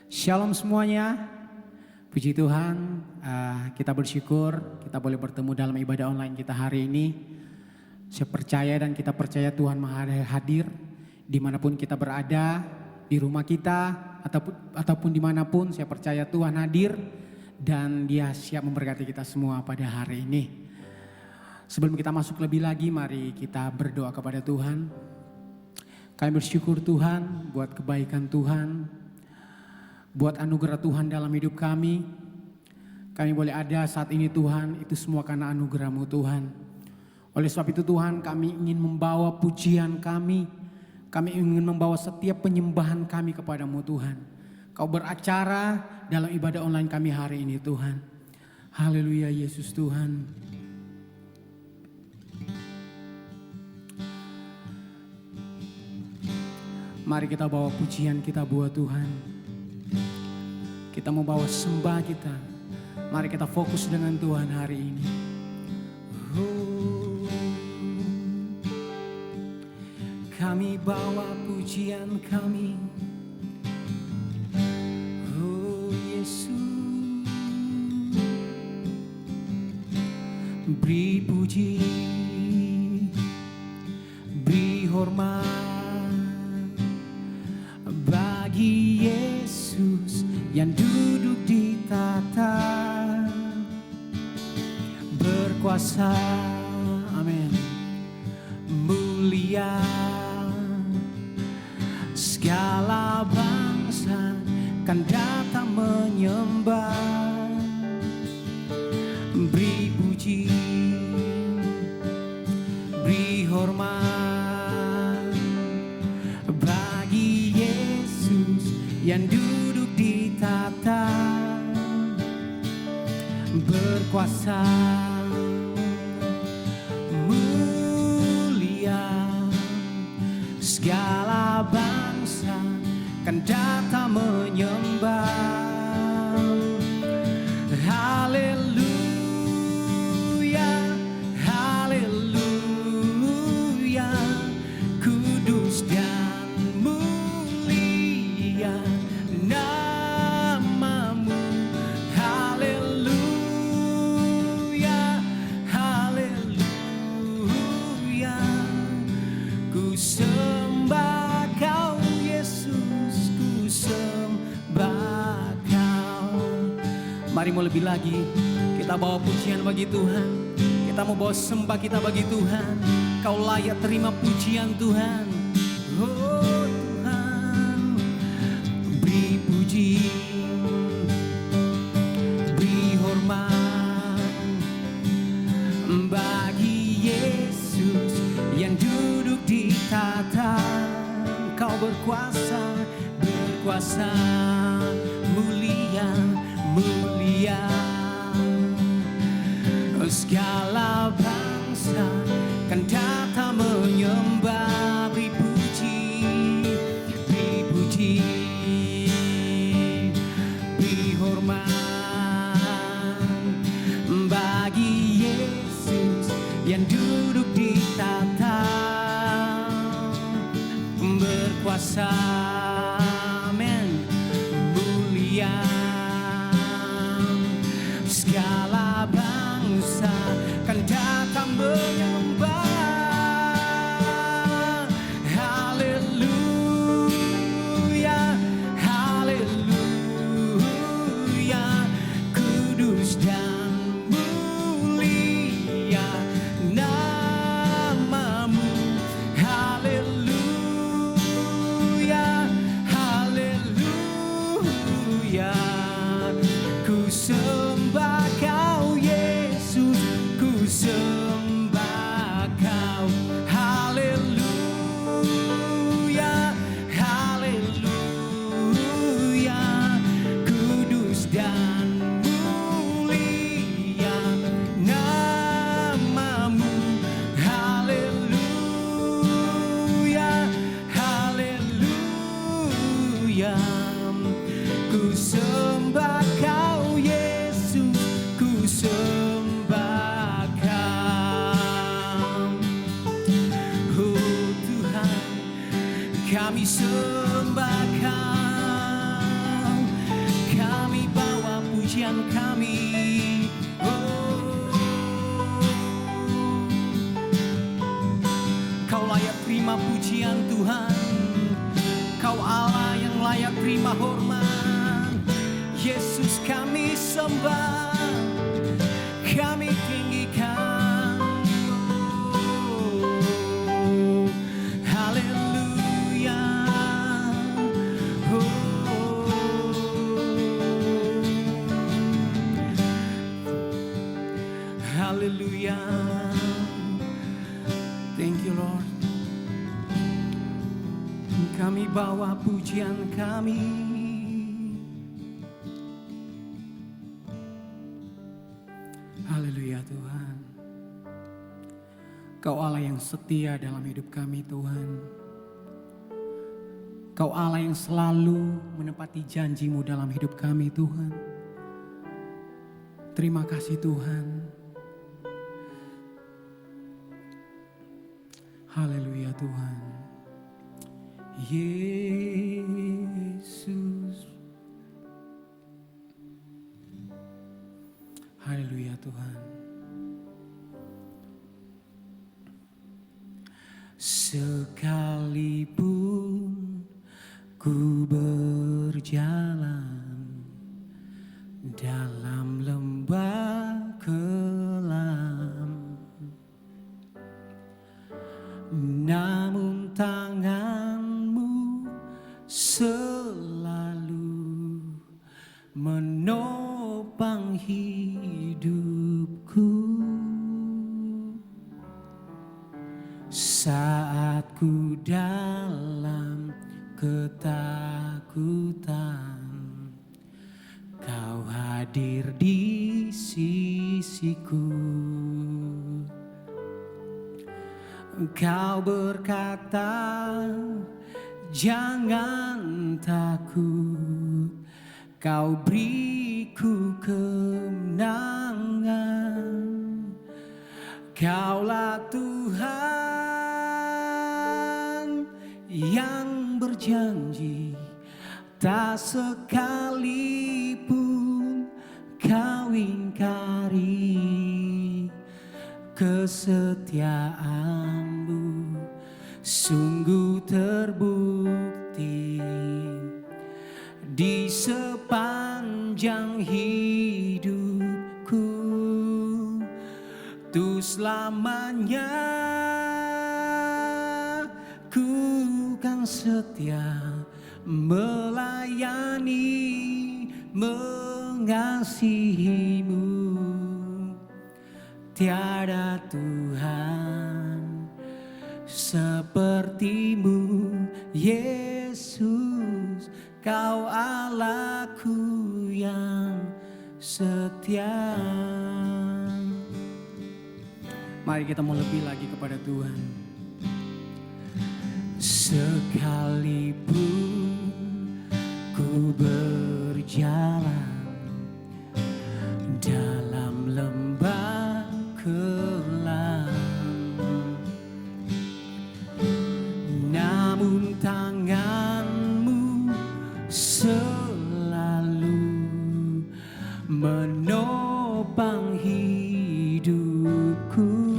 Shalom semuanya, puji Tuhan, kita bersyukur kita boleh bertemu dalam ibadah online kita hari ini. Saya percaya dan kita percaya Tuhan hadir dimanapun kita berada, di rumah kita ataupun dimanapun. Saya percaya Tuhan hadir dan Dia siap memberkati kita semua pada hari ini. Sebelum kita masuk lebih lagi, mari kita berdoa kepada Tuhan. Kami bersyukur Tuhan buat kebaikan Tuhan, buat anugerah Tuhan dalam hidup kami. Kami boleh ada saat ini Tuhan, itu semua karena anugerah-Mu Tuhan. Oleh sebab itu Tuhan, kami ingin membawa pujian kami ingin membawa setiap penyembahan kami kepadamu Tuhan. Kau beracara dalam ibadah online kami hari ini Tuhan. Haleluya Yesus Tuhan. Mari kita bawa pujian kita buat Tuhan. Kita mau bawa sembah kita. Mari kita fokus dengan Tuhan hari ini. Kami bawa pujian kami. Oh Yesus. Beri puji, beri hormat bagi Yesus yang duduk di tahta berkuasa, amin, mulia, segala bangsa kan datang menyembah. Beri puji, beri hormat bagi Yesus yang duduk di tahta berkuasa, mulia, segala bangsa kan datang menyembah. Haleluya, haleluya, kudus dan mulia namamu. Haleluya, haleluya, ku sembah kau Yesus, ku sembah kau. Mari mau lebih lagi, kita bawa pujian bagi Tuhan. Kita mau bawa sembah kita bagi Tuhan. Kau layak terima pujian Tuhan. Oh Tuhan, beri puji, beri hormat bagi Yesus yang duduk di tahta. Kau berkuasa, berkuasa, mulia, mulia, segala bangsa kan datang menyembah. Beri puji, beri puji, beri hormat bagi Yesus yang duduk di tahta berkuasa, amin, mulia, segala bangsa kan datang menyembah. Haleluya, haleluya, kudus dan mulia namamu. Haleluya, haleluya, ku sembah kau Yesus, ku sembah kau. Haleluya, haleluya, kudus dan mulia namamu. Haleluya, haleluya, ku sembah kau Yesus, ku sembah kau. Oh Tuhan, kami sembah kau, pujian kami. Kau layak terima pujian Tuhan. Kau Allah yang layak terima hormat. Yesus kami sembah, kami tinggikan. Haleluya. Haleluya. Thank you Lord. Kami bawa pujian kami. Haleluya Tuhan. Kau Allah yang setia dalam hidup kami Tuhan. Kau Allah yang selalu menepati janji-Mu dalam hidup kami Tuhan. Terima kasih Tuhan. Haleluya Tuhan. Yesus. Haleluya Tuhan. Sekalipun ku berjalan dalam lembah kelam, namun tangan-Mu selalu menopang hidupku. Saat ku dalam ketakutan, Kau hadir di sisiku. Kau berkata, jangan takut, Kau beriku kemenangan. Kaulah Tuhan yang berjanji, tak sekalipun Kau ingkari. Kesetiaan-Mu sungguh terbukti di sepanjang hidupku. Tuh selamanya ku kan setia melayani, mengasihi-Mu. Tiada Tuhan seperti-Mu, Yesus. Kau Allahku yang setia. Mari kita mau lebih lagi kepada Tuhan. Sekalipun ku berjalan dalam lembah kelam, namun tangan-Mu selalu menopang hidupku.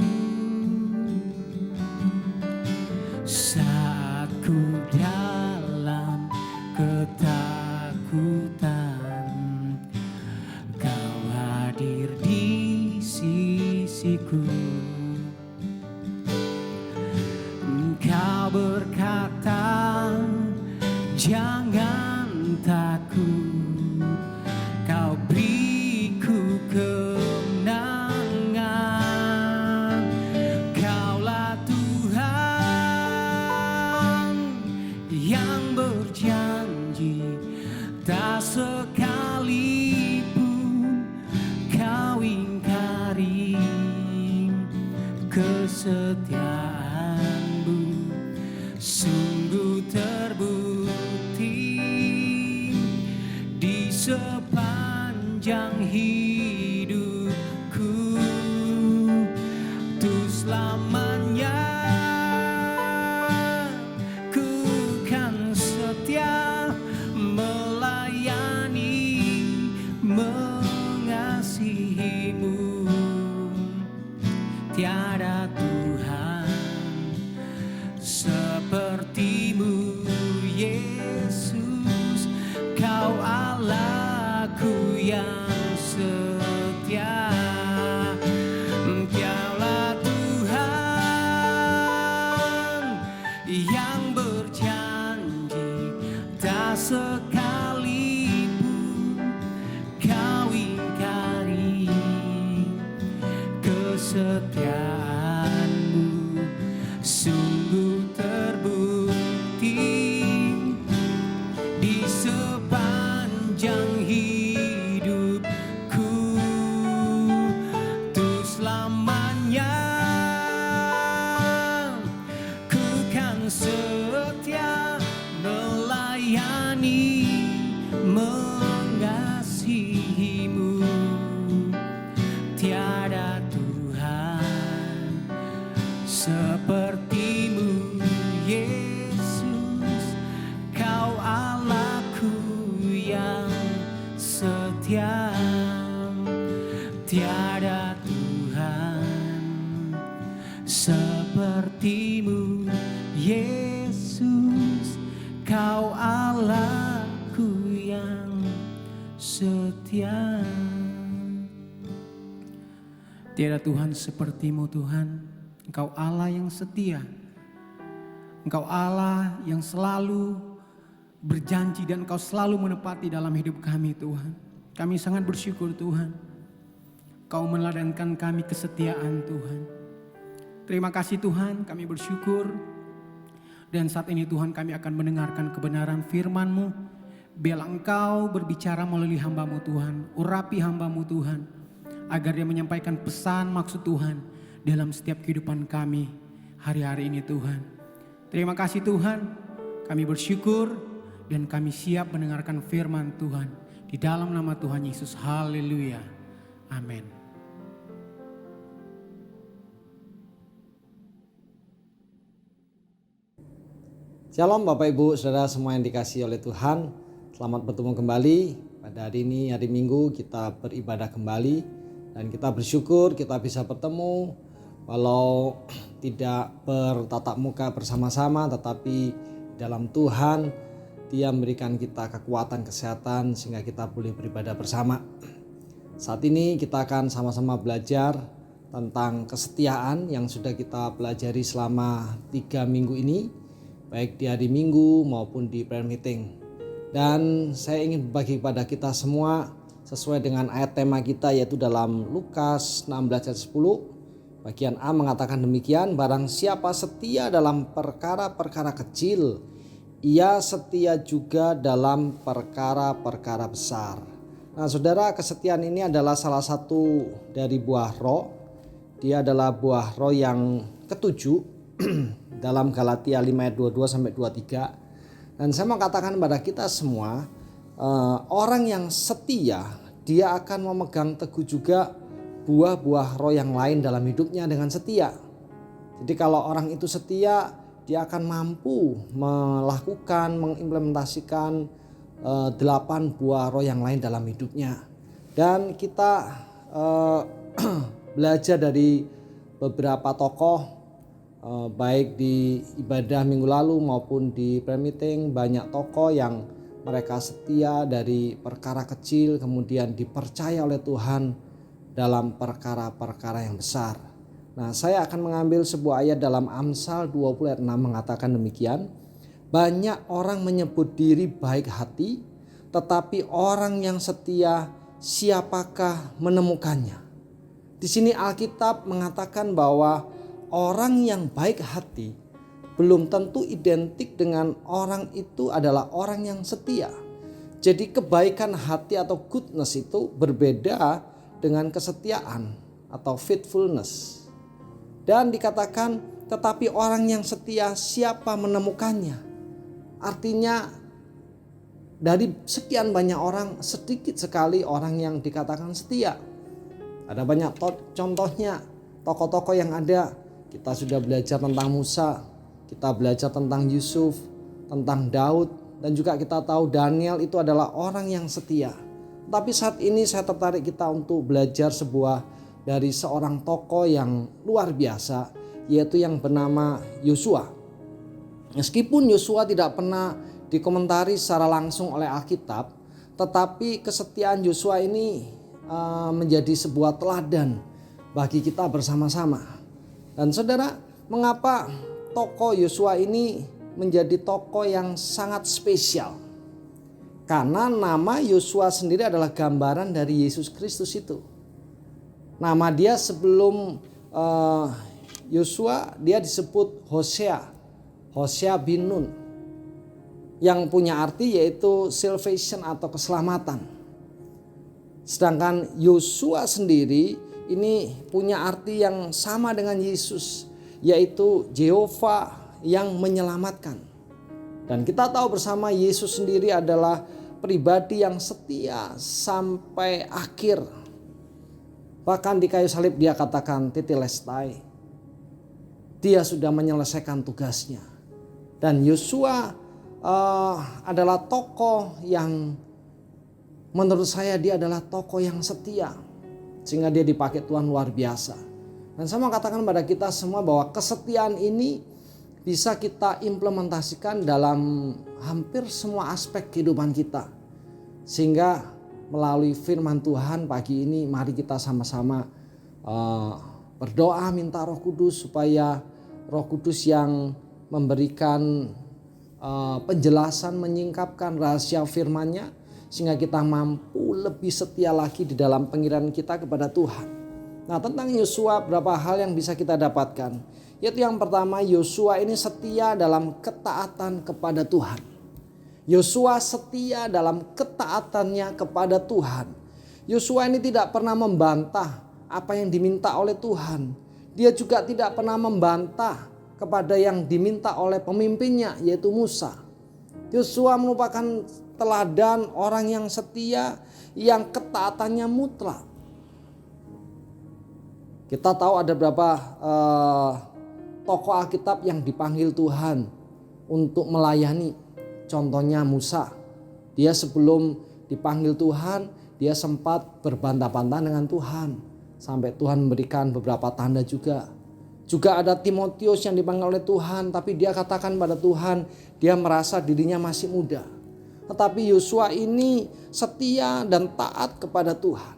Saat ku dalam ketakutan, Kau hadir di sisiku. Kau berkata, jangan takut, Kau beriku kemenangan. Kaulah Tuhan yang berjanji, tak sekalipun Kau ingkari. Kesetiaan-Mu sungguh terbukti di sepanjang hidupku. Tuh selamanya ku kan setia melayani, sepertimu Yesus, Kau Allahku yang setia. Dialah Tuhan yang berjanji, tak sekalipun Kau ingkari kesetiaanmu. Sungguh terbukti di sepanjang hidupku, tuh selamanya ku kan setia melayani, mengasihimu. Tiada Tuhan sepertimu Yesus, Kau Allahku yang setia. Tiada Tuhan sepertimu Yesus, Kau Allahku yang setia. Tiada Tuhan sepertimu Tuhan, Engkau Allah yang setia. Engkau Allah yang selalu berjanji dan Engkau selalu menepati dalam hidup kami Tuhan. Kami sangat bersyukur Tuhan, Kau meladankan kami kesetiaan Tuhan. Terima kasih Tuhan, kami bersyukur. Dan saat ini Tuhan kami akan mendengarkan kebenaran firman-Mu. Biarlah Engkau berbicara melalui hamba-Mu Tuhan, urapi hamba-Mu Tuhan, agar dia menyampaikan pesan maksud Tuhan dalam setiap kehidupan kami hari-hari ini Tuhan. Terima kasih Tuhan, kami bersyukur dan kami siap mendengarkan firman Tuhan. Di dalam nama Tuhan Yesus, haleluya, amin. Shalom Bapak Ibu Saudara semua yang dikasihi oleh Tuhan. Selamat bertemu kembali pada hari ini, hari Minggu kita beribadah kembali. Dan kita bersyukur kita bisa bertemu walau tidak bertatap muka bersama-sama, tetapi dalam Tuhan Dia memberikan kita kekuatan, kesehatan sehingga kita boleh beribadah bersama. Saat ini kita akan sama-sama belajar tentang kesetiaan yang sudah kita pelajari selama 3 minggu ini, baik di hari Minggu maupun di prayer meeting. Dan saya ingin berbagi kepada kita semua sesuai dengan ayat tema kita, yaitu dalam Lukas 16 ayat 10. Bagian A mengatakan demikian, barang siapa setia dalam perkara-perkara kecil, ia setia juga dalam perkara-perkara besar. Nah saudara, kesetiaan ini adalah salah satu dari buah roh. Dia adalah buah roh yang ketujuh dalam Galatia 5 ayat 22-23. Dan saya mau katakan kepada kita semua, orang yang setia, dia akan memegang teguh juga buah-buah roh yang lain dalam hidupnya dengan setia. Jadi kalau orang itu setia, dia akan mampu melakukan, mengimplementasikan 8 buah roh yang lain dalam hidupnya. Dan kita belajar dari beberapa tokoh, baik di ibadah minggu lalu maupun di prayer meeting, banyak tokoh yang mereka setia dari perkara kecil kemudian dipercaya oleh Tuhan dalam perkara-perkara yang besar. Nah, saya akan mengambil sebuah ayat dalam Amsal 20 ayat 6 mengatakan demikian. Banyak orang menyebut diri baik hati, tetapi orang yang setia siapakah menemukannya? Di sini Alkitab mengatakan bahwa orang yang baik hati belum tentu identik dengan orang itu adalah orang yang setia. Jadi kebaikan hati atau goodness itu berbeda dengan kesetiaan atau faithfulness. Dan dikatakan tetapi orang yang setia siapa menemukannya? Artinya dari sekian banyak orang, sedikit sekali orang yang dikatakan setia. Ada banyak contohnya tokoh-tokoh yang ada. Kita sudah belajar tentang Musa, kita belajar tentang Yusuf, tentang Daud, dan juga kita tahu Daniel itu adalah orang yang setia. Tapi saat ini saya tertarik kita untuk belajar dari seorang tokoh yang luar biasa, yaitu yang bernama Yosua. Meskipun Yosua tidak pernah dikomentari secara langsung oleh Alkitab, tetapi kesetiaan Yosua ini menjadi sebuah teladan bagi kita bersama-sama. Dan saudara, mengapa tokoh Yosua ini menjadi tokoh yang sangat spesial? Karena nama Yosua sendiri adalah gambaran dari Yesus Kristus itu. Nama dia sebelum Yosua dia disebut Hosea bin Nun, yang punya arti yaitu salvation atau keselamatan. Sedangkan Yosua sendiri ini punya arti yang sama dengan Yesus, yaitu Jehovah yang menyelamatkan. Dan kita tahu bersama Yesus sendiri adalah pribadi yang setia sampai akhir. Bahkan di kayu salib dia katakan tetelestai. Dia sudah menyelesaikan tugasnya. Dan Yosua adalah tokoh yang menurut saya dia adalah tokoh yang setia. Sehingga dia dipakai Tuhan luar biasa. Dan saya mau katakan pada kita semua bahwa kesetiaan ini bisa kita implementasikan dalam hampir semua aspek kehidupan kita. Sehingga melalui firman Tuhan pagi ini mari kita sama-sama berdoa minta Roh Kudus supaya Roh Kudus yang memberikan penjelasan, menyingkapkan rahasia firman-Nya sehingga kita mampu lebih setia lagi di dalam pengirian kita kepada Tuhan. Nah, tentang Yosua berapa hal yang bisa kita dapatkan. Yaitu yang pertama, Yosua ini setia dalam ketaatan kepada Tuhan. Yosua setia dalam ketaatannya kepada Tuhan. Yosua ini tidak pernah membantah apa yang diminta oleh Tuhan. Dia juga tidak pernah membantah kepada yang diminta oleh pemimpinnya yaitu Musa. Yosua merupakan teladan orang yang setia, yang ketaatannya mutlak. Kita tahu ada beberapa tokoh Alkitab yang dipanggil Tuhan untuk melayani. Contohnya Musa. Dia sebelum dipanggil Tuhan, dia sempat berbantah-bantah dengan Tuhan. Sampai Tuhan memberikan beberapa tanda juga. Juga ada Timotius yang dipanggil oleh Tuhan, tapi dia katakan pada Tuhan, dia merasa dirinya masih muda. Tetapi Yosua ini setia dan taat kepada Tuhan.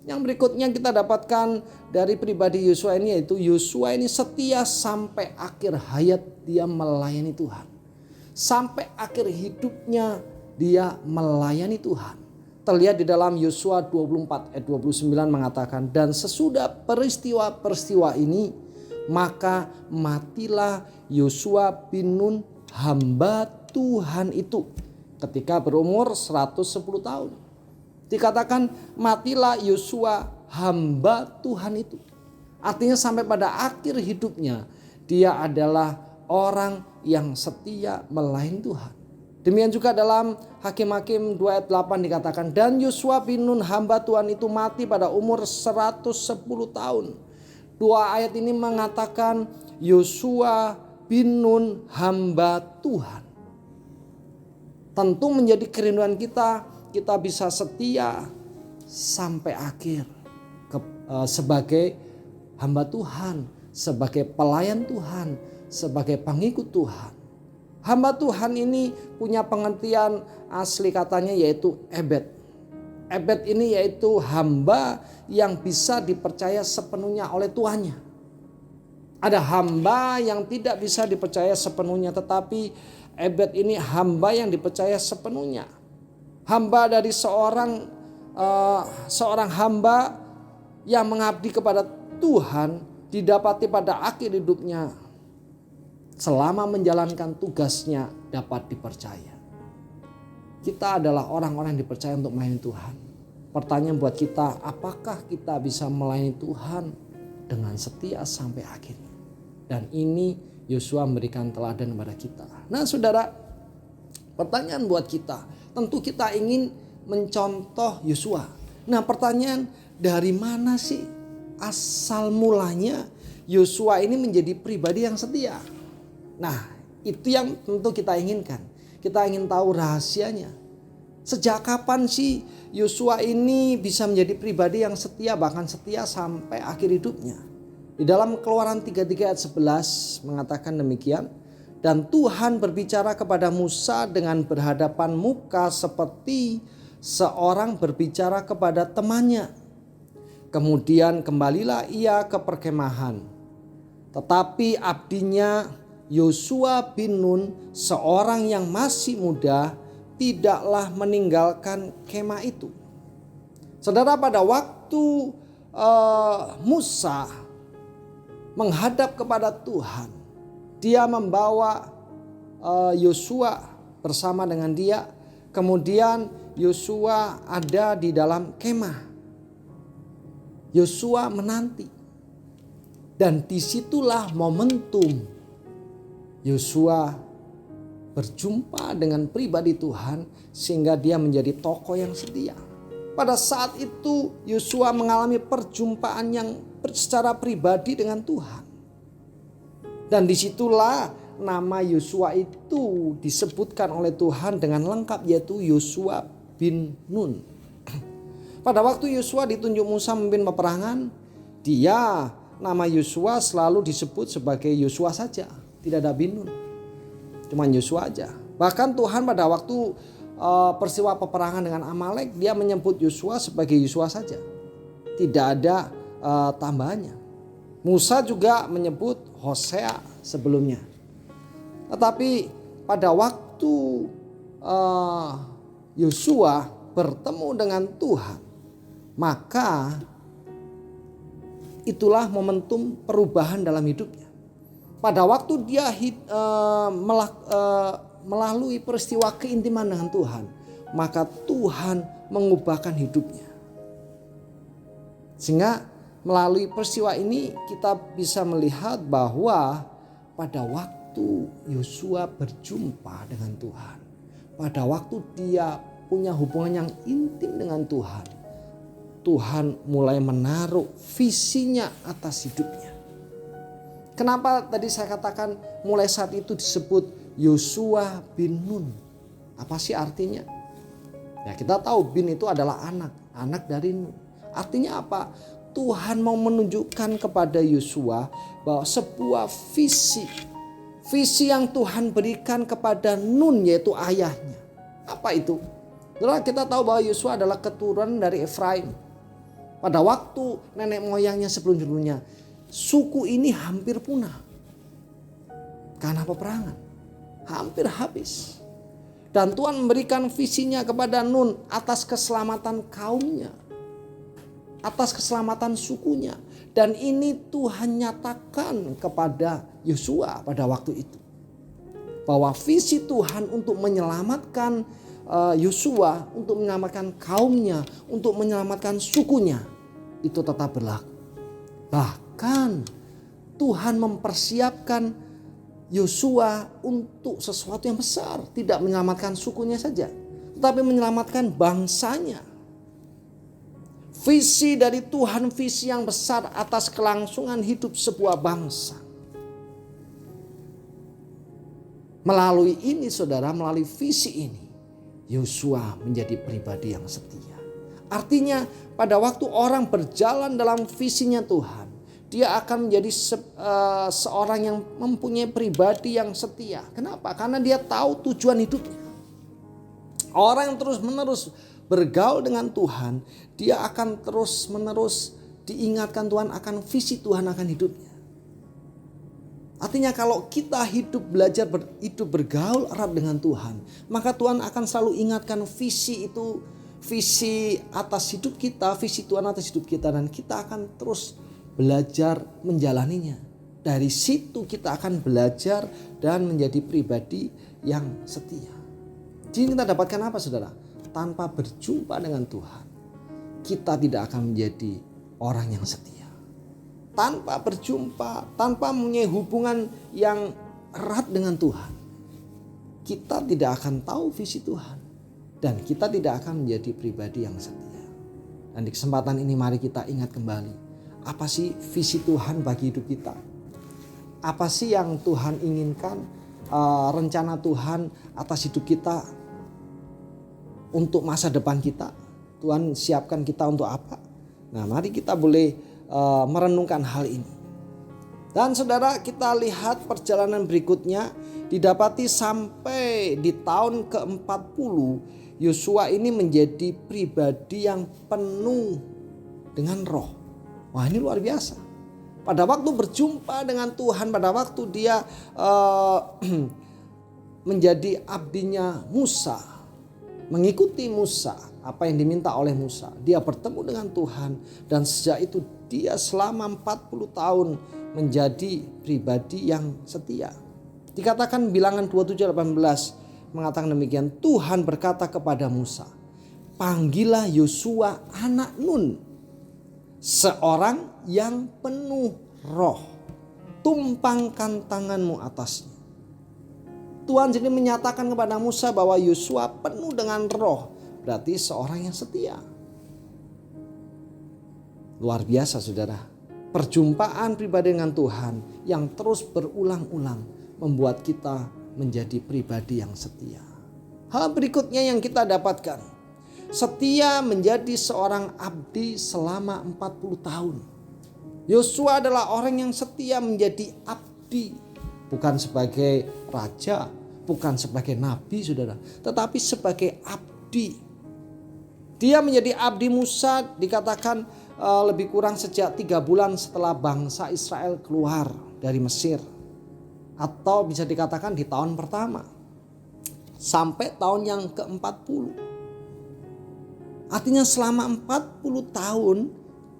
Yang berikutnya kita dapatkan dari pribadi Yosua ini yaitu Yosua ini setia sampai akhir hayat dia melayani Tuhan. Sampai akhir hidupnya dia melayani Tuhan. Terlihat di dalam Yosua 24 ayat 29 mengatakan, dan sesudah peristiwa-peristiwa ini maka matilah Yosua bin Nun hamba Tuhan itu ketika berumur 110 tahun. Dikatakan matilah Yosua hamba Tuhan itu. Artinya sampai pada akhir hidupnya dia adalah orang yang setia melayani Tuhan. Demikian juga dalam Hakim-Hakim 2 ayat 8 dikatakan, dan Yosua bin Nun hamba Tuhan itu mati pada umur 110 tahun. Dua ayat ini mengatakan Yosua bin Nun hamba Tuhan. Tentu menjadi kerinduan kita bisa setia sampai akhir sebagai hamba Tuhan, sebagai pelayan Tuhan, sebagai pengikut Tuhan. Hamba Tuhan ini punya pengertian asli katanya yaitu ebed. Ebed ini yaitu hamba yang bisa dipercaya sepenuhnya oleh tuannya. Ada hamba yang tidak bisa dipercaya sepenuhnya, tetapi ebed ini hamba yang dipercaya sepenuhnya. Hamba dari seorang hamba yang mengabdi kepada Tuhan didapati pada akhir hidupnya selama menjalankan tugasnya dapat dipercaya. Kita adalah orang-orang yang dipercaya untuk melayani Tuhan. Pertanyaan buat kita, apakah kita bisa melayani Tuhan dengan setia sampai akhir? Dan ini Yosua memberikan teladan kepada kita. Nah saudara, pertanyaan buat kita, tentu kita ingin mencontoh Yosua. Nah pertanyaan, dari mana sih asal mulanya Yosua ini menjadi pribadi yang setia? Nah itu yang tentu kita inginkan. Kita ingin tahu rahasianya. Sejak kapan sih Yosua ini bisa menjadi pribadi yang setia, bahkan setia sampai akhir hidupnya? Di dalam Keluaran 33 ayat 11 mengatakan demikian. Dan Tuhan berbicara kepada Musa dengan berhadapan muka seperti seorang berbicara kepada temannya. Kemudian kembalilah ia ke perkemahan. Tetapi abdinya Yosua bin Nun, seorang yang masih muda, tidaklah meninggalkan kemah itu. Saudara, pada waktu Musa menghadap kepada Tuhan, dia membawa Yosua bersama dengan dia. Kemudian Yosua ada di dalam kemah. Yosua menanti. Dan disitulah momentum Yosua berjumpa dengan pribadi Tuhan sehingga dia menjadi tokoh yang setia. Pada saat itu Yosua mengalami perjumpaan yang secara pribadi dengan Tuhan. Dan disitulah nama Yosua itu disebutkan oleh Tuhan dengan lengkap, yaitu Yosua bin Nun. Pada waktu Yosua ditunjuk Musa memimpin peperangan, nama Yosua selalu disebut sebagai Yosua saja. Tidak ada bin Nun. Cuma Yosua aja. Bahkan Tuhan pada waktu peristiwa peperangan dengan Amalek, dia menyebut Yosua sebagai Yosua saja. Tidak ada tambahannya. Musa juga menyebut Hosea sebelumnya. Tetapi pada waktu Yosua bertemu dengan Tuhan, maka itulah momentum perubahan dalam hidupnya. Pada waktu dia melalui peristiwa keintiman dengan Tuhan, maka Tuhan mengubahkan hidupnya. Sehingga melalui peristiwa ini kita bisa melihat bahwa pada waktu Yosua berjumpa dengan Tuhan, pada waktu dia punya hubungan yang intim dengan Tuhan, Tuhan mulai menaruh visinya atas hidupnya. Kenapa tadi saya katakan mulai saat itu disebut Yosua bin Nun? Apa sih artinya? Ya, kita tahu bin itu adalah anak dari Nun. Artinya apa? Tuhan mau menunjukkan kepada Yosua bahwa sebuah visi yang Tuhan berikan kepada Nun, yaitu ayahnya. Apa itu? Saudara, kita tahu bahwa Yosua adalah keturunan dari Efraim. Pada waktu nenek moyangnya sebelum-sebelumnya, suku ini hampir punah karena peperangan, hampir habis. Dan Tuhan memberikan visinya kepada Nun atas keselamatan kaumnya, atas keselamatan sukunya. Dan ini Tuhan nyatakan kepada Yosua pada waktu itu, bahwa visi Tuhan untuk menyelamatkan Yosua, untuk menyelamatkan kaumnya, untuk menyelamatkan sukunya, itu tetap berlaku. Bahkan Tuhan mempersiapkan Yosua untuk sesuatu yang besar. Tidak menyelamatkan sukunya saja, tetapi menyelamatkan bangsanya. Visi dari Tuhan, visi yang besar atas kelangsungan hidup sebuah bangsa. Melalui ini saudara, melalui visi ini, Yosua menjadi pribadi yang setia. Artinya pada waktu orang berjalan dalam visinya Tuhan, dia akan menjadi seorang yang mempunyai pribadi yang setia. Kenapa? Karena dia tahu tujuan hidupnya. Orang yang terus-menerus bergaul dengan Tuhan, dia akan terus-menerus diingatkan Tuhan akan visi Tuhan akan hidupnya. Artinya kalau kita belajar hidup bergaul erat dengan Tuhan, maka Tuhan akan selalu ingatkan visi itu, visi atas hidup kita, visi Tuhan atas hidup kita, dan kita akan terus belajar menjalaninya. Dari situ kita akan belajar dan menjadi pribadi yang setia. Jadi kita dapatkan apa saudara? Tanpa berjumpa dengan Tuhan, kita tidak akan menjadi orang yang setia. Tanpa berjumpa, tanpa mempunyai hubungan yang erat dengan Tuhan, kita tidak akan tahu visi Tuhan. Dan kita tidak akan menjadi pribadi yang setia. Dan di kesempatan ini mari kita ingat kembali, apa sih visi Tuhan bagi hidup kita? Apa sih yang Tuhan inginkan, rencana Tuhan atas hidup kita, untuk masa depan kita? Tuhan siapkan kita untuk apa? Nah, mari kita boleh merenungkan hal ini. Dan saudara, kita lihat perjalanan berikutnya, didapati sampai di tahun ke-40 Yosua ini menjadi pribadi yang penuh dengan roh. Wah, ini luar biasa. Pada waktu berjumpa dengan Tuhan, pada waktu dia menjadi abdinya Musa, mengikuti Musa, apa yang diminta oleh Musa, dia bertemu dengan Tuhan, dan sejak itu dia selama 40 tahun menjadi pribadi yang setia. Dikatakan Bilangan 27:18 mengatakan demikian, Tuhan berkata kepada Musa, panggillah Yosua anak Nun, seorang yang penuh roh, tumpangkan tanganmu atasnya. Tuhan jadi menyatakan kepada Musa bahwa Yosua penuh dengan roh, berarti seorang yang setia. Luar biasa saudara, perjumpaan pribadi dengan Tuhan yang terus berulang-ulang membuat kita menjadi pribadi yang setia. Hal berikutnya yang kita dapatkan, setia menjadi seorang abdi selama 40 tahun. Yosua adalah orang yang setia menjadi abdi, bukan sebagai raja, bukan sebagai nabi saudara, tetapi sebagai abdi. Dia menjadi abdi Musa dikatakan lebih kurang sejak 3 bulan setelah bangsa Israel keluar dari Mesir. Atau bisa dikatakan di tahun pertama sampai tahun yang ke-40. Artinya selama 40 tahun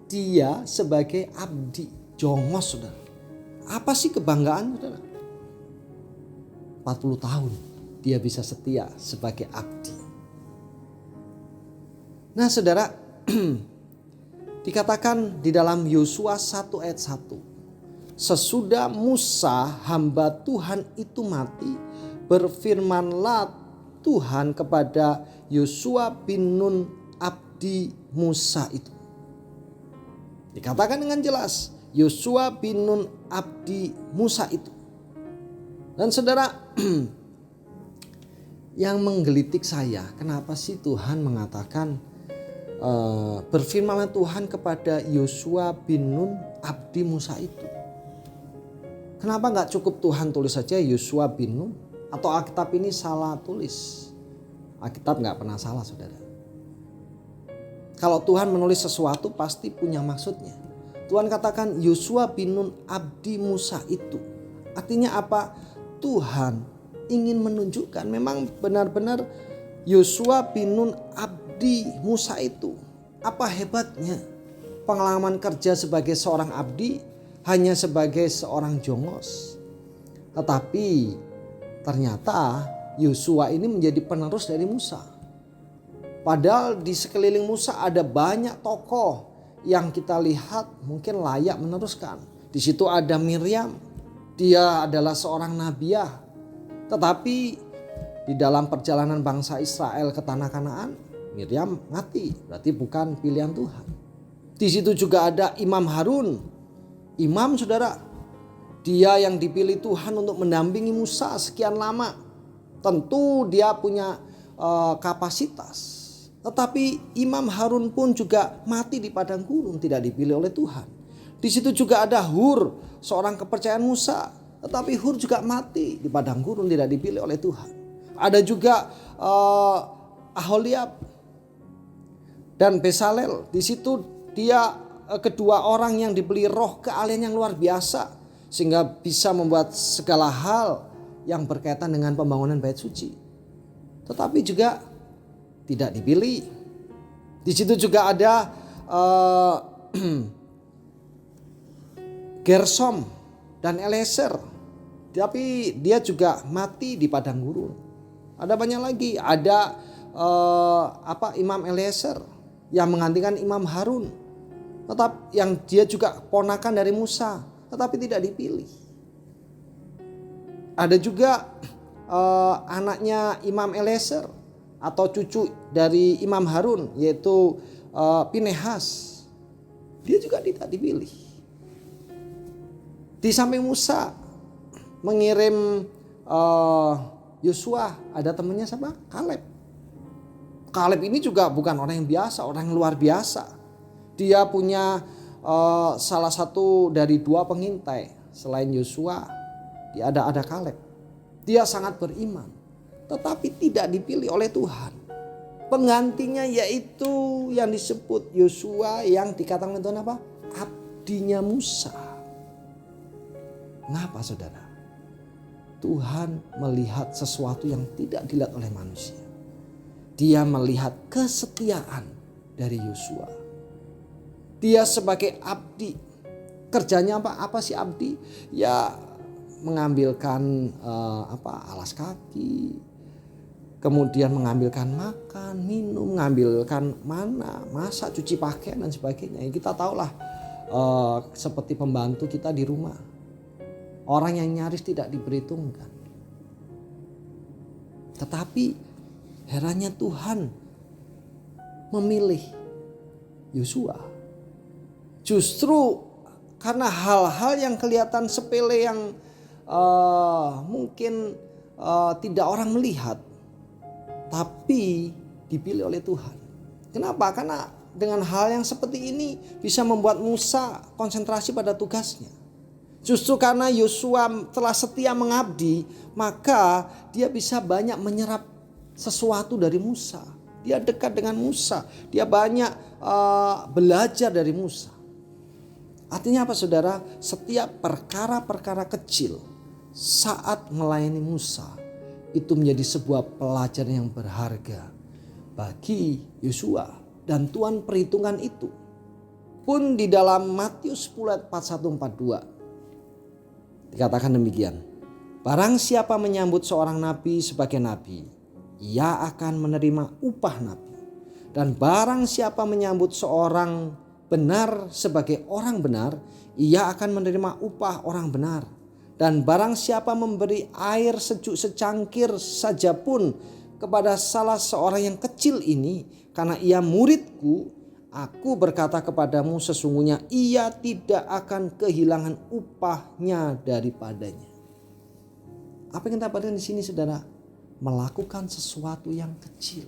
dia sebagai abdi jongos saudara. Apa sih kebanggaan saudara? 40 tahun dia bisa setia sebagai abdi. Nah saudara, dikatakan di dalam Yosua 1 ayat 1. Sesudah Musa hamba Tuhan itu mati, berfirmanlah Tuhan kepada Yosua bin Nun abdi Musa itu. Dikatakan dengan jelas, Yosua bin Nun abdi Musa itu. Dan saudara, yang menggelitik saya, kenapa sih Tuhan mengatakan berfirmanlah Tuhan kepada Yosua bin Nun abdi Musa itu? Kenapa gak cukup Tuhan tulis saja Yosua bin Nun? Atau Alkitab ini salah tulis? Alkitab gak pernah salah saudara. Kalau Tuhan menulis sesuatu pasti punya maksudnya. Tuhan katakan Yosua bin Nun abdi Musa itu. Artinya apa? Tuhan ingin menunjukkan memang benar-benar Yosua bin Nun abdi Musa itu. Apa hebatnya? Pengalaman kerja sebagai seorang abdi hanya sebagai seorang jongos. Tetapi ternyata Yosua ini menjadi penerus dari Musa. Padahal di sekeliling Musa ada banyak tokoh yang kita lihat mungkin layak meneruskan. Di situ ada Miriam. Dia adalah seorang nabiah. Tetapi di dalam perjalanan bangsa Israel ke tanah Kanaan, Miriam mati. Berarti bukan pilihan Tuhan. Di situ juga ada Imam Harun. Imam saudara, dia yang dipilih Tuhan untuk mendampingi Musa sekian lama. Tentu dia punya kapasitas. Tetapi Imam Harun pun juga mati di padang gurun, tidak dipilih oleh Tuhan. Di situ juga ada Hur, seorang kepercayaan Musa. Tetapi Hur juga mati di padang gurun, tidak dipilih oleh Tuhan. Ada juga Aholiab dan Besalel. Di situ dia kedua orang yang diberi roh keahlian yang luar biasa sehingga bisa membuat segala hal yang berkaitan dengan pembangunan bait suci. Tetapi juga tidak dipilih. Di situ juga ada Gersom dan Eliezer. Tapi dia juga mati di padang gurun. Ada banyak lagi. Ada Imam Eliezer yang menggantikan Imam Harun. Tetap yang dia juga ponakan dari Musa, tetapi tidak dipilih. Ada juga anaknya Imam Eliezer atau cucu dari Imam Harun, yaitu Pinehas. Dia juga tidak dipilih. Di samping Musa mengirim Yosua, ada temannya siapa? Kaleb. Kaleb ini juga bukan orang yang biasa, orang yang luar biasa. Dia punya salah satu dari 2 pengintai selain Yosua. Dia ada Kaleb. Dia sangat beriman, tetapi tidak dipilih oleh Tuhan. Penggantinya yaitu yang disebut Yosua yang dikatakan oleh Tuhan apa? Abdinya Musa. Kenapa saudara? Tuhan melihat sesuatu yang tidak dilihat oleh manusia. Dia melihat kesetiaan dari Yosua. Dia sebagai abdi. Kerjanya apa? Apa sih abdi? Ya mengambilkan alas kaki. Kemudian mengambilkan makan, minum, mengambilkan mana, masak, cuci pakaian dan sebagainya. Kita tahulah seperti pembantu kita di rumah. Orang yang nyaris tidak diperhitungkan. Tetapi herannya Tuhan memilih Yosua. Justru karena hal-hal yang kelihatan sepele yang mungkin tidak orang melihat. Tapi dipilih oleh Tuhan. Kenapa? Karena dengan hal yang seperti ini bisa membuat Musa konsentrasi pada tugasnya. Justru karena Yosua telah setia mengabdi, maka dia bisa banyak menyerap sesuatu dari Musa. Dia dekat dengan Musa. Dia banyak belajar dari Musa. Artinya apa saudara? Setiap perkara-perkara kecil saat melayani Musa itu menjadi sebuah pelajaran yang berharga bagi Yosua. Dan Tuhan perhitungkan itu. Pun di dalam Matius 10 ayat 41-42 dikatakan demikian. Barang siapa menyambut seorang nabi sebagai nabi, ia akan menerima upah nabi. Dan barang siapa menyambut seorang benar sebagai orang benar, ia akan menerima upah orang benar. Dan barang siapa memberi air sejuk secangkir saja pun kepada salah seorang yang kecil ini, karena ia muridku, aku berkata kepadamu sesungguhnya ia tidak akan kehilangan upahnya daripadanya. Apa yang kita perhatikan di sini saudara? Melakukan sesuatu yang kecil.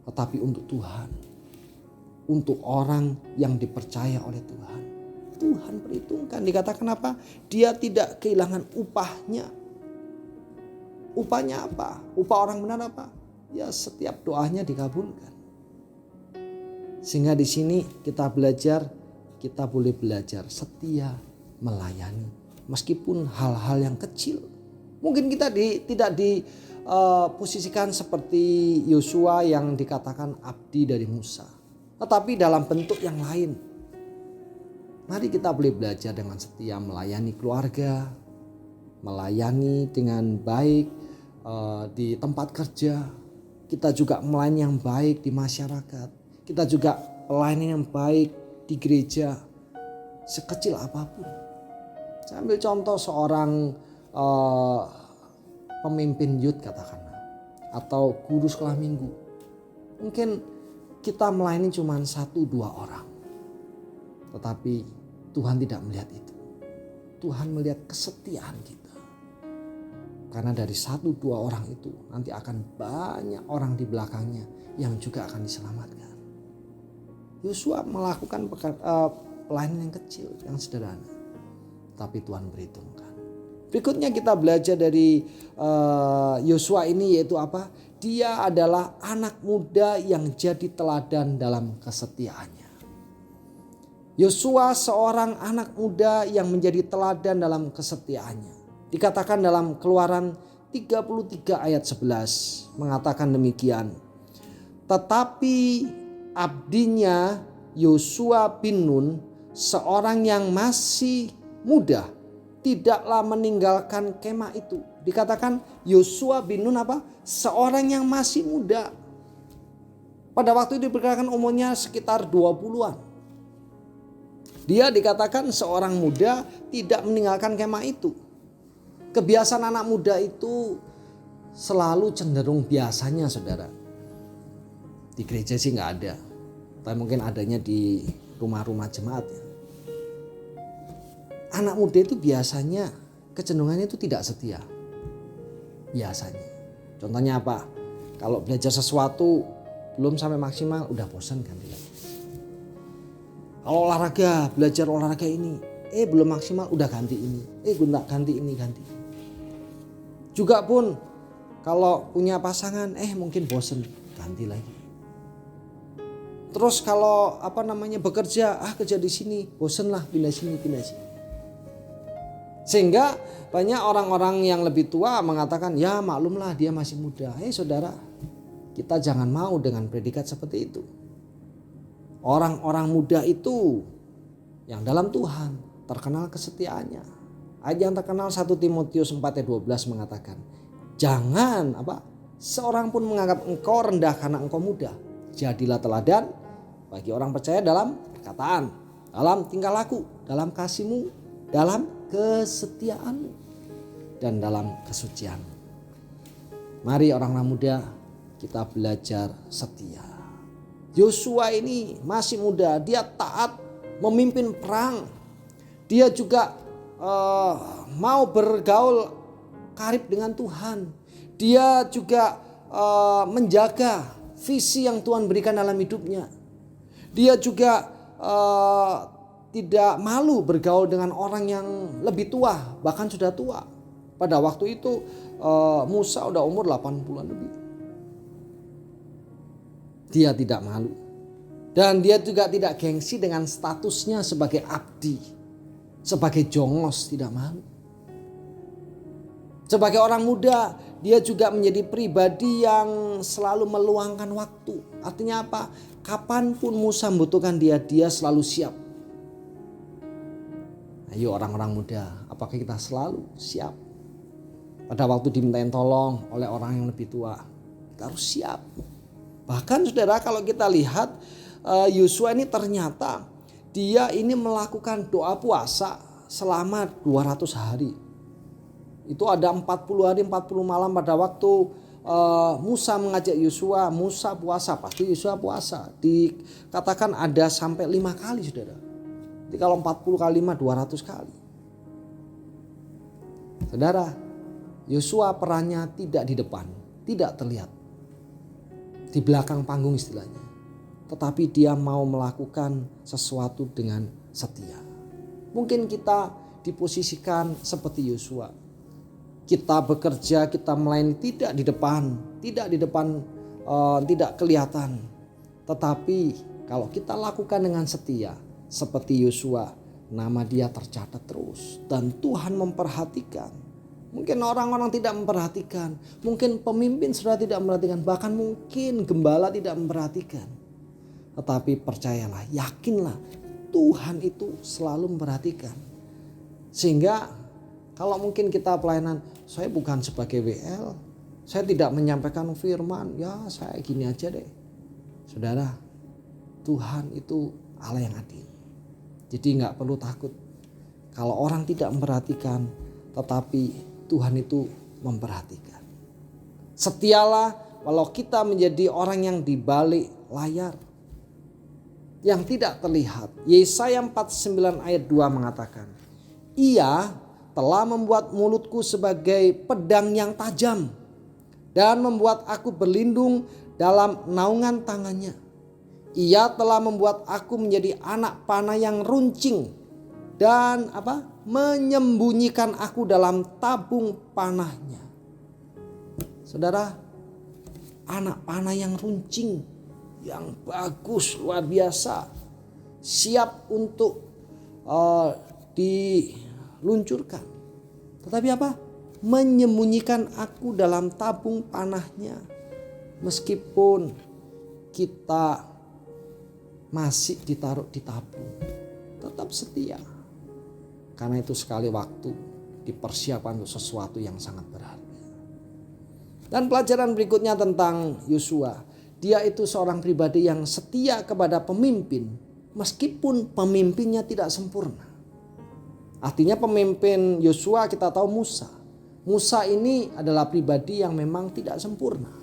Tetapi untuk Tuhan. Untuk orang yang dipercaya oleh Tuhan. Tuhan perhitungkan. Dikatakan apa? Dia tidak kehilangan upahnya. Upahnya apa? Upah orang benar apa? Ya setiap doanya dikabulkan. Sehingga di sini kita boleh belajar setia melayani. Meskipun hal-hal yang kecil. Mungkin kita tidak diposisikan seperti Yosua yang dikatakan abdi dari Musa. Tetapi dalam bentuk yang lain. Mari kita boleh belajar dengan setia melayani keluarga. Melayani dengan baik di tempat kerja. Kita juga melayani yang baik di masyarakat. Kita juga pelayanan yang baik di gereja sekecil apapun. Saya ambil contoh seorang pemimpin youth katakanlah. Atau guru sekolah minggu. Mungkin kita melayani cuma 1-2 orang. Tetapi Tuhan tidak melihat itu. Tuhan melihat kesetiaan kita. Karena dari 1-2 orang itu nanti akan banyak orang di belakangnya yang juga akan diselamatkan. Yosua melakukan pelayanan yang kecil, yang sederhana. Tapi Tuhan perhitungkan. Berikutnya kita belajar dari Yosua ini yaitu apa? Dia adalah anak muda yang jadi teladan dalam kesetiaannya. Yosua seorang anak muda yang menjadi teladan dalam kesetiaannya. Dikatakan dalam Keluaran 33 ayat 11 mengatakan demikian. Tetapi abdinya Yosua bin Nun, seorang yang masih muda, tidaklah meninggalkan kemah itu. Dikatakan Yosua bin Nun apa? Seorang yang masih muda. Pada waktu itu diperkirakan umurnya sekitar 20-an. Dia dikatakan seorang muda tidak meninggalkan kemah itu. Kebiasaan anak muda itu selalu cenderung biasanya saudara. Di gereja sih nggak ada, tapi mungkin adanya di rumah-rumah jemaat ya. Anak muda itu biasanya kecenderungannya itu tidak setia. Biasanya. Contohnya apa? Kalau belajar sesuatu belum sampai maksimal udah bosan ganti lagi. Kalau olahraga, belajar olahraga ini, belum maksimal udah ganti ini. Ganti ini. Juga pun kalau punya pasangan mungkin bosen, ganti lagi. Terus kalau bekerja, kerja di sini, bosen lah, pindah sini. Sehingga banyak orang-orang yang lebih tua mengatakan, ya maklumlah dia masih muda. Saudara, kita jangan mau dengan predikat seperti itu. Orang-orang muda itu yang dalam Tuhan terkenal kesetiaannya. Ayat yang terkenal 1 Timotius 4:12 mengatakan, jangan seorang pun menganggap engkau rendah karena engkau muda. Jadilah teladan bagi orang percaya dalam perkataan, dalam tingkah laku, dalam kasihmu, dalam kesetiaanmu, dan dalam kesucian. Mari orang-orang muda kita belajar setia. Yosua ini masih muda, dia taat memimpin perang. Dia juga mau bergaul karib dengan Tuhan. Dia juga menjaga visi yang Tuhan berikan dalam hidupnya. Dia juga tidak malu bergaul dengan orang yang lebih tua, bahkan sudah tua. Pada waktu itu Musa udah umur 80-an lebih. Dia tidak malu. Dan dia juga tidak gengsi dengan statusnya sebagai abdi, sebagai jongos, tidak malu. Sebagai orang muda, dia juga menjadi pribadi yang selalu meluangkan waktu. Artinya apa? Kapanpun Musa membutuhkan dia selalu siap. Ayo orang-orang muda, apakah kita selalu siap? Pada waktu dimintain tolong oleh orang yang lebih tua, kita harus siap. Bahkan saudara, kalau kita lihat Yosua ini ternyata dia ini melakukan doa puasa selama 200 hari. Itu ada 40 hari 40 malam pada waktu Musa mengajak Yosua, Musa puasa, pasti Yosua puasa. Dikatakan ada sampai 5 kali saudara. Jadi kalau 40 kali 5 200 kali. Saudara, Yosua perannya tidak di depan, tidak terlihat. Di belakang panggung istilahnya. Tetapi dia mau melakukan sesuatu dengan setia. Mungkin kita diposisikan seperti Yosua. Kita bekerja, kita melayani tidak di depan, tidak kelihatan. Tetapi kalau kita lakukan dengan setia seperti Yosua, nama dia tercatat terus dan Tuhan memperhatikan. Mungkin orang-orang tidak memperhatikan, mungkin pemimpin sudah tidak memperhatikan, bahkan mungkin gembala tidak memperhatikan. Tetapi percayalah, yakinlah, Tuhan itu selalu memperhatikan. Sehingga kalau mungkin kita pelayanan, saya bukan sebagai WL, saya tidak menyampaikan firman, ya saya gini aja deh. Saudara, Tuhan itu Allah yang adil. Jadi gak perlu takut. Kalau orang tidak memperhatikan, tetapi Tuhan itu memperhatikan. Setialah walau kita menjadi orang yang di balik layar, yang tidak terlihat. Yesaya 49 ayat 2 mengatakan, Ia telah membuat mulutku sebagai pedang yang tajam dan membuat aku berlindung dalam naungan tangannya. Ia telah membuat aku menjadi anak panah yang runcing dan menyembunyikan aku dalam tabung panahnya. Saudara, anak panah yang runcing, yang bagus, luar biasa, siap untuk diluncurkan. Tetapi menyembunyikan aku dalam tabung panahnya. Meskipun kita masih ditaruh di tabung, tetap setia. Karena itu sekali waktu dipersiapkan untuk sesuatu yang sangat berharga. Dan pelajaran berikutnya tentang Yosua. Dia itu seorang pribadi yang setia kepada pemimpin meskipun pemimpinnya tidak sempurna. Artinya pemimpin Yosua kita tahu Musa. Musa ini adalah pribadi yang memang tidak sempurna.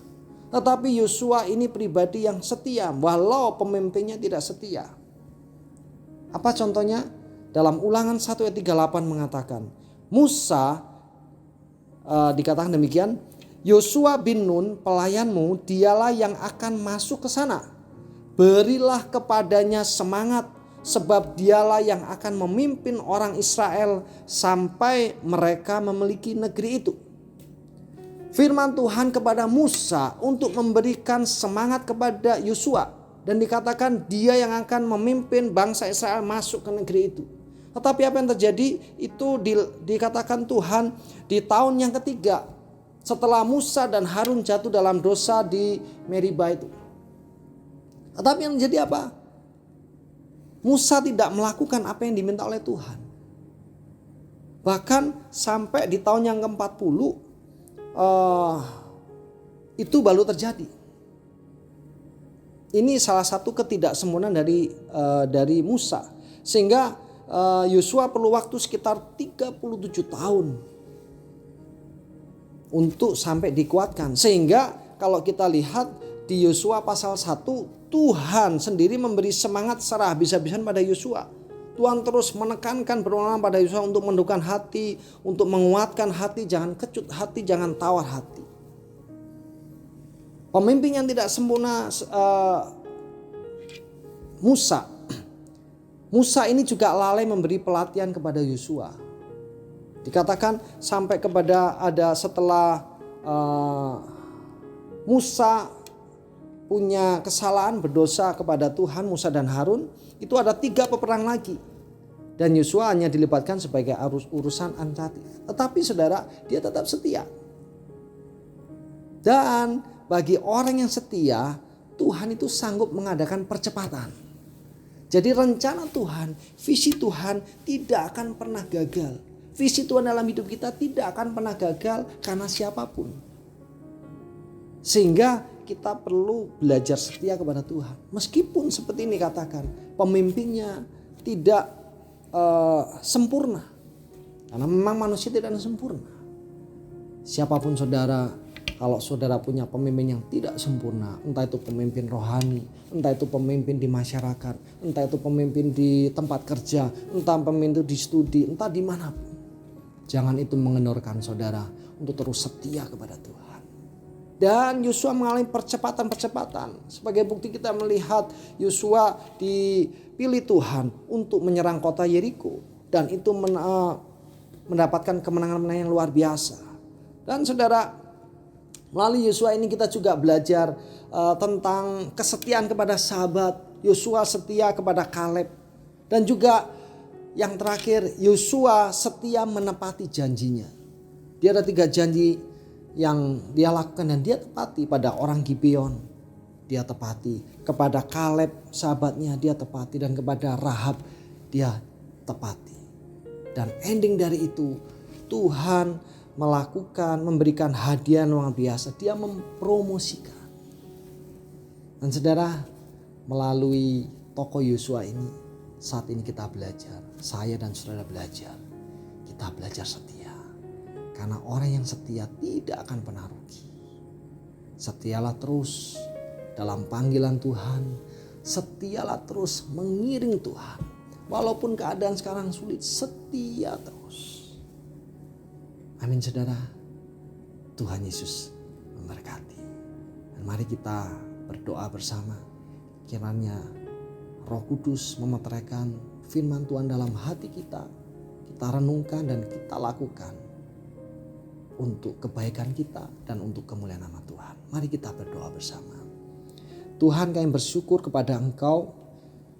Tetapi Yosua ini pribadi yang setia walau pemimpinnya tidak setia. Apa contohnya? Dalam Ulangan 1 ayat 38 mengatakan, Musa dikatakan demikian, Yosua bin Nun pelayanmu dialah yang akan masuk ke sana. Berilah kepadanya semangat sebab dialah yang akan memimpin orang Israel sampai mereka memiliki negeri itu. firman Tuhan kepada Musa untuk memberikan semangat kepada Yosua. Dan dikatakan dia yang akan memimpin bangsa Israel masuk ke negeri itu. Tetapi apa yang terjadi itu dikatakan Tuhan di tahun yang ketiga. Setelah Musa dan Harun jatuh dalam dosa di Meribah itu. Tetapi yang terjadi apa? Musa tidak melakukan apa yang diminta oleh Tuhan. Bahkan sampai di tahun yang ke-40 itu baru terjadi. Ini salah satu ketidaksempurnaan dari Musa. Sehingga Yosua perlu waktu sekitar 37 tahun untuk sampai dikuatkan. Sehingga kalau kita lihat di Yosua pasal 1, Tuhan sendiri memberi semangat secara habis-habisan pada Yosua. Tuhan terus menekankan berulang pada Yosua untuk menundukkan hati, untuk menguatkan hati, jangan kecut hati, jangan tawar hati. Pemimpin yang tidak sempurna Musa ini juga lalai memberi pelatihan kepada Yosua. Dikatakan sampai kepada ada setelah Musa punya kesalahan berdosa kepada Tuhan, Musa dan Harun, itu ada 3 peperang lagi. Dan Yosua hanya dilibatkan sebagai urusan administratif. Tetapi saudara, dia tetap setia. Dan bagi orang yang setia, Tuhan itu sanggup mengadakan percepatan. Jadi rencana Tuhan, visi Tuhan tidak akan pernah gagal. Visi Tuhan dalam hidup kita tidak akan pernah gagal karena siapapun. Sehingga kita perlu belajar setia kepada Tuhan. Meskipun seperti ini katakan, pemimpinnya tidak sempurna. Karena memang manusia tidak sempurna. Siapapun saudara, kalau saudara punya pemimpin yang tidak sempurna, entah itu pemimpin rohani, entah itu pemimpin di masyarakat, entah itu pemimpin di tempat kerja, entah pemimpin itu di studi, entah dimanapun. Jangan itu mengendorkan saudara untuk terus setia kepada Tuhan. Dan Yosua mengalami percepatan. Sebagai bukti kita melihat Yosua dipilih Tuhan untuk menyerang kota Yeriko. Dan itu mendapatkan kemenangan-kemenangan yang luar biasa. Dan saudara, melalui Yosua ini kita juga belajar tentang kesetiaan kepada sahabat. Yosua setia kepada Kaleb. Dan juga yang terakhir, Yosua setia menepati janjinya. Dia ada 3 janji yang dia lakukan dan dia tepati. Pada orang Gibeon dia tepati, kepada Kaleb sahabatnya dia tepati, dan kepada Rahab dia tepati. Dan ending dari itu, Tuhan memberikan hadiah luar biasa. Dia mempromosikan. Dan saudara, melalui tokoh Yosua ini, saat ini kita belajar, saya dan saudara belajar, kita belajar setia. Karena orang yang setia tidak akan pernah rugi. Setialah terus dalam panggilan Tuhan. Setialah terus mengiring Tuhan. Walaupun keadaan sekarang sulit, setia terus. Amin saudara. Tuhan Yesus memberkati. Dan mari kita berdoa bersama. Kiranya Roh Kudus memeteraikan firman Tuhan dalam hati kita. Kita renungkan dan kita lakukan. Untuk kebaikan kita dan untuk kemuliaan nama Tuhan. Mari kita berdoa bersama. Tuhan, kami bersyukur kepada Engkau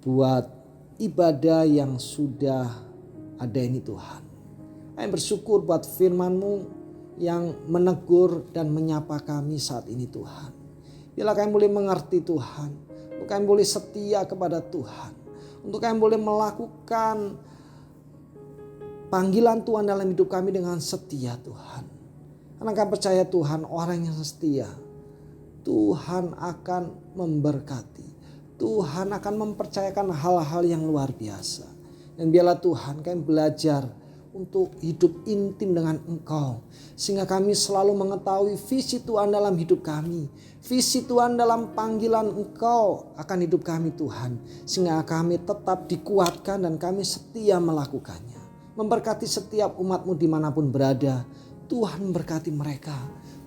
buat ibadah yang sudah ada ini Tuhan. Kami bersyukur buat firman-Mu yang menegur dan menyapa kami saat ini Tuhan. Bila kami boleh mengerti Tuhan, untuk kami boleh setia kepada Tuhan, untuk kami boleh melakukan panggilan Tuhan dalam hidup kami dengan setia Tuhan. Karena kami percaya Tuhan, orang yang setia, Tuhan akan memberkati. Tuhan akan mempercayakan hal-hal yang luar biasa. Dan biarlah Tuhan kami belajar untuk hidup intim dengan Engkau. Sehingga kami selalu mengetahui visi Tuhan dalam hidup kami. Visi Tuhan dalam panggilan Engkau akan hidup kami Tuhan. Sehingga kami tetap dikuatkan dan kami setia melakukannya. Memberkati setiap umat-Mu dimanapun berada. Tuhan memberkati mereka.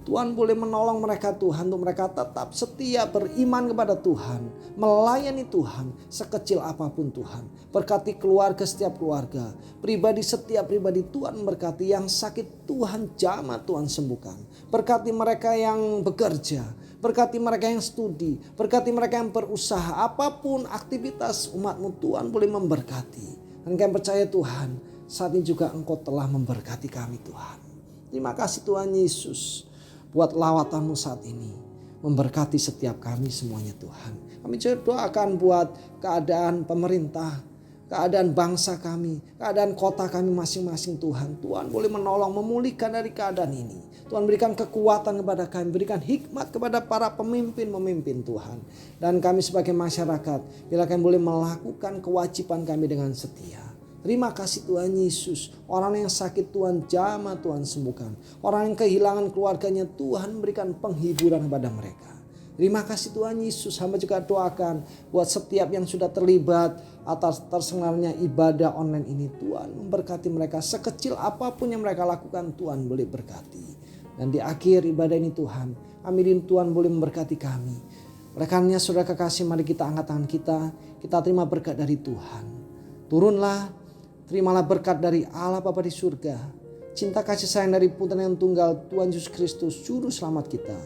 Tuhan boleh menolong mereka Tuhan untuk mereka tetap setia beriman kepada Tuhan, melayani Tuhan sekecil apapun Tuhan. Berkati keluarga setiap keluarga, pribadi setiap pribadi Tuhan memberkati. Yang sakit Tuhan jamah, Tuhan sembuhkan. Berkati mereka yang bekerja, berkati mereka yang studi, berkati mereka yang berusaha. Apapun aktivitas umat-Mu Tuhan boleh memberkati. Dan kami percaya Tuhan, saat ini juga Engkau telah memberkati kami Tuhan. Terima kasih Tuhan Yesus buat lawatan-Mu saat ini. Memberkati setiap kami semuanya Tuhan. Kami doakan buat keadaan pemerintah, keadaan bangsa kami, keadaan kota kami masing-masing Tuhan. Tuhan boleh menolong memulihkan dari keadaan ini. Tuhan berikan kekuatan kepada kami, berikan hikmat kepada para pemimpin-pemimpin Tuhan. Dan kami sebagai masyarakat, bila kami boleh melakukan kewajiban kami dengan setia. Terima kasih Tuhan Yesus. Orang yang sakit Tuhan jamah, Tuhan sembuhkan. Orang yang kehilangan keluarganya, Tuhan berikan penghiburan kepada mereka. Terima kasih Tuhan Yesus. Hamba juga doakan buat setiap yang sudah terlibat atas terselenggaranya ibadah online ini. Tuhan memberkati mereka sekecil apapun yang mereka lakukan, Tuhan boleh berkati. Dan di akhir ibadah ini Tuhan, amin, Tuhan boleh memberkati kami. Oleh karenanya saudara kekasih, mari kita angkat tangan kita terima berkat dari Tuhan. Turunlah, terimalah berkat dari Allah Bapa di surga, cinta kasih sayang dari Putra yang tunggal Tuhan Yesus Kristus Juru Selamat kita,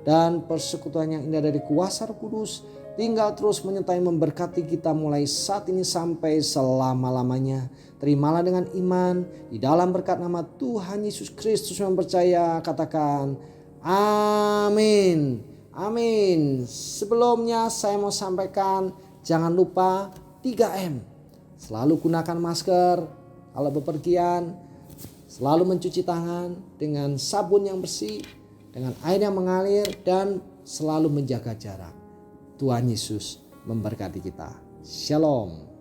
dan persekutuan yang indah dari kuasa Roh Kudus tinggal terus menyertai memberkati kita mulai saat ini sampai selama-lamanya. Terimalah dengan iman di dalam berkat nama Tuhan Yesus Kristus yang percaya, katakan amin. Amin. Sebelumnya saya mau sampaikan, jangan lupa 3M. Selalu gunakan masker kalau bepergian, selalu mencuci tangan dengan sabun yang bersih, dengan air yang mengalir, dan selalu menjaga jarak. Tuhan Yesus memberkati kita. Shalom.